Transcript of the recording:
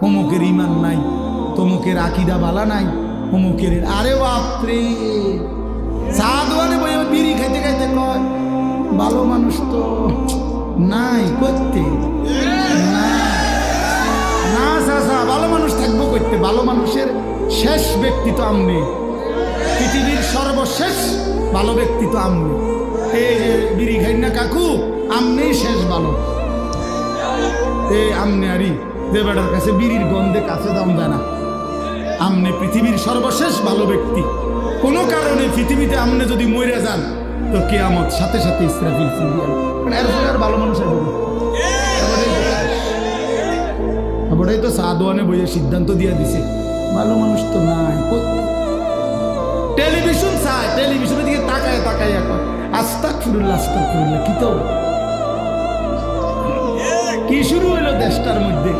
অমুকের ইমান নাই, তমুকের আকিদা বালা নাই, অমুকের। আরে বাপরে, চা দোকানে বই বিড়ি খাইতে খাইতে কয় ভালো মানুষ তো নাই করতে না। না চাচা, ভালো মানুষ থাকবো করতে? ভালো মানুষের শেষ ব্যক্তি তো আমনে, পৃথিবীর সর্বশেষ ভালো ব্যক্তি তো আমনে। এই যে বিড়ি খাই না কাকু, আমনেই শেষ ভালো। এই আমনে আরি যে বেটার কাছে বিড়ির গন্ধে কাছে দাম যায় না, আমনে পৃথিবীর সর্বশেষ ভালো ব্যক্তি। কোনো কারণে পৃথিবীতে আমনে যদি মরে যান তো কিয়ামত সাথে সাথে ইসরাফিল ফিরিয়ে আনবে। এরপরে আর ভালো মানুষ আসবে না। তারপরেই তো সাদওয়ানে বইয়ে সিদ্ধান্ত দিয়ে দিছে ভালো মানুষ তো নাই। টেলিভিশন চায়, টেলিভিশনের দিকে তাকায় তাকায় এখন আস্তাগফিরুল্লাহ আস্তাগফিরুল্লাহ। কি তো কি শুরু হইলো দেশটার মধ্যে?